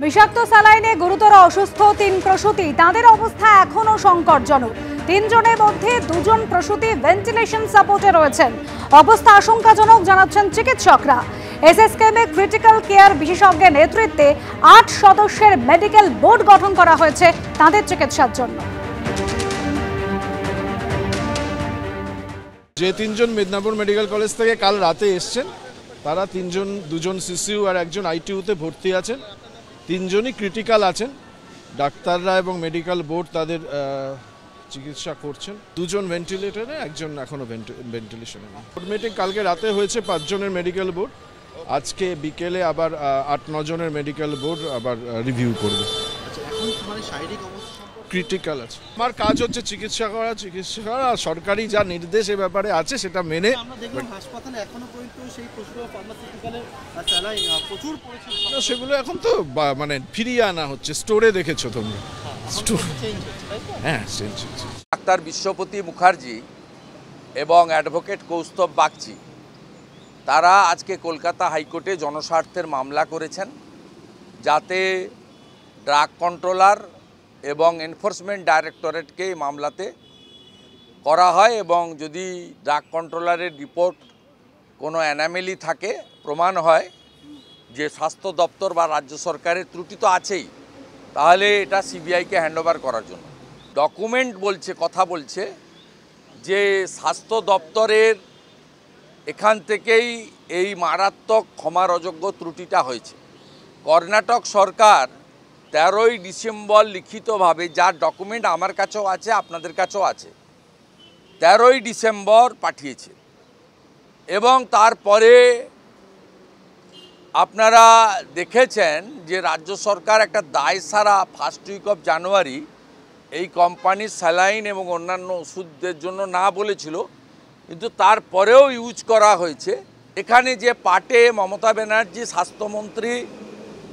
বিষাক্ত স্যালাইনে গুরুতর অসুস্থ ৩ প্রসূতি, তাদের অবস্থা এখনো সংকটজনক। ৩ জনের মধ্যে ২ জন প্রসূতি ভেন্টিলেশন সাপোর্টে রয়েছেন। অবস্থা আশঙ্কাজনক জানাচ্ছেন চিকিৎসকরা। এসএসকেএমে ক্রিটিক্যাল কেয়ার বিশেষজ্ঞের নেতৃত্বে ৮ সদস্যের মেডিকেল বোর্ড গঠন করা হয়েছে তাদের চিকিৎসার জন্য। যে ৩ জন মেদিনীপুর মেডিকেল কলেজ থেকে কাল রাতে এসছেন, তারা ৩ জন, ২ জন সিসিইউ আর একজন আইটিইউতে ভর্তি আছেন। ৩ জনই ক্রিটিক্যাল আছেন। ডাক্তাররা এবং মেডিকেল বোর্ড তাদের চিকিৎসা করছেন। ২ জন ভেন্টিলেটরে, একজন এখনো ভেন্টিলেশনে। বোর্ড মিটিং কালকে রাতে হয়েছে ৫ জনের মেডিকেল বোর্ড। আজকে বিকেলে আবার ৮-৯ জনের মেডিকেল বোর্ড আবার রিভিউ করবে। ক্রিটিক্যাল আছে। আমার কাজ হচ্ছে চিকিৎসা করা, আর সরকারি যা নির্দেশ এ ব্যাপারে আছে সেটা মেনে। সেগুলো এখন তো মানে ফিরিয়ে আনা হচ্ছে, স্টোরে দেখেছো তোমরা। হ্যাঁ, ডাক্তার বিশ্বপতি মুখার্জি এবং অ্যাডভোকেট কৌস্তব বাগচি তারা আজকে কলকাতা হাইকোর্টে জনস্বার্থের মামলা করেছেন, যাতে ড্রাগ কন্ট্রোলার এবং এনফোর্সমেন্ট ডাইরেক্টরেটকে এই মামলাতে করা হয়, এবং যদি ড্রাগ কন্ট্রোলারের রিপোর্ট কোনো অ্যানামেলি থাকে, প্রমাণ হয় যে স্বাস্থ্য দপ্তর বা রাজ্য সরকারের ত্রুটি তো আছেই, তাহলে এটা সিবিআইকে হ্যান্ডওভার করার জন্য। ডকুমেন্ট বলছে, কথা বলছে যে স্বাস্থ্য দপ্তরের এখান থেকেই এই মারাত্মক ক্ষমার অযোগ্য ত্রুটিটা হয়েছে। কর্ণাটক সরকার 13ই ডিসেম্বর লিখিতভাবে, যার ডকুমেন্ট আমার কাছেও আছে, আপনাদের কাছেও আছে, 13ই ডিসেম্বর পাঠিয়েছে। এবং তারপরে আপনারা দেখেছেন যে রাজ্য সরকার একটা দায় সারা ফার্স্ট উইক অফ জানুয়ারি এই কোম্পানির স্যালাইন এবং অন্যান্য ওষুধের জন্য না বলেছিল, কিন্তু তারপরেও ইউজ করা হয়েছে। এখানে যে পাটে মমতা ব্যানার্জি স্বাস্থ্যমন্ত্রী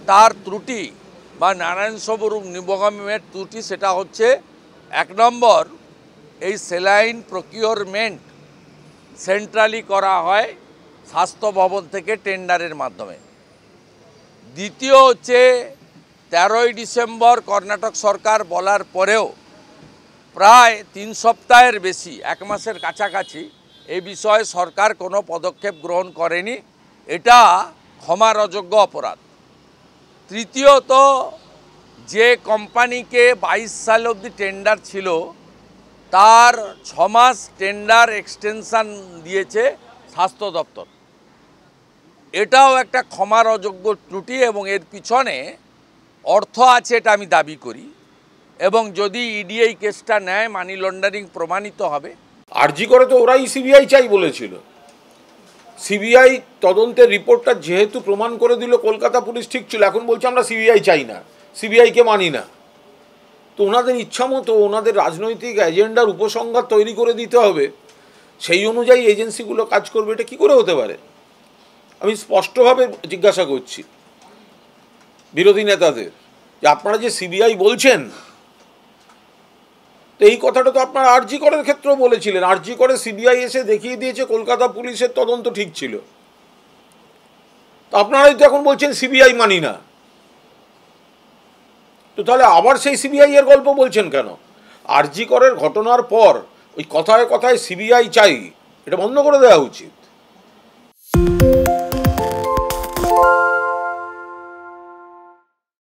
তার ত্রুটি বা নারায়ণ স্বরূপ নিগমের ত্রুটি, সেটা হচ্ছে ১ নম্বর, এই স্যালাইন প্রকিউরমেন্ট সেন্ট্রালি করা হয় স্বাস্থ্য ভবন থেকে টেন্ডারের মাধ্যমে। দ্বিতীয় হচ্ছে 13ই ডিসেম্বর কর্ণাটক সরকার বলার পরেও প্রায় ৩ সপ্তাহের বেশি, ১ মাসের কাছাকাছি এই বিষয়ে সরকার কোনো পদক্ষেপ গ্রহণ করেনি। এটা ক্ষমার অযোগ্য অপরাধ। তৃতীয়ত, যে কোম্পানিকে ২২ সাল অবধি টেন্ডার ছিল, তার ৬ মাস টেন্ডার এক্সটেনশান দিয়েছে স্বাস্থ্য দপ্তর। এটাও একটা ক্ষমার অযোগ্য ত্রুটি, এবং এর পিছনে অর্থ আছে এটা আমি দাবি করি। এবং যদি ইডি এই কেসটা নেয়, মানি লন্ডারিং প্রমাণিত হবে। আরজি করে তো ওরাই সিবিআই চাই বলেছিল। সিবিআই তদন্তের রিপোর্টটা যেহেতু প্রমাণ করে দিল কলকাতা পুলিশ ঠিক ছিল, এখন বলছে আমরা সিবিআই চাই না, সিবিআইকে মানি না। তো ওনাদের ইচ্ছা মতো ওনাদের রাজনৈতিক এজেন্ডার উপসংহার তৈরি করে দিতে হবে, সেই অনুযায়ী এজেন্সিগুলো কাজ করবে। এটা কী করে হতে পারে? আমি স্পষ্টভাবে জিজ্ঞাসা করছি বিরোধী নেতাদের যে আপনারা যে সিবিআই বলছেন, তো এই কথাটা তো আপনারা আরজি করের ক্ষেত্রেও বলেছিলেন। আরজি করে সিবিআই এসে দেখিয়ে দিয়েছে কলকাতা পুলিশের তদন্ত ঠিক ছিল, তো আপনারাই তো এখন বলছেন সিবিআই মানি না। তো তাহলে আবার সেই সিবিআই এর গল্প বলছেন কেন? আরজি করের ঘটনার পর ওই কথায় কথায় সিবিআই চাই, এটা বন্ধ করে দেওয়া উচিত।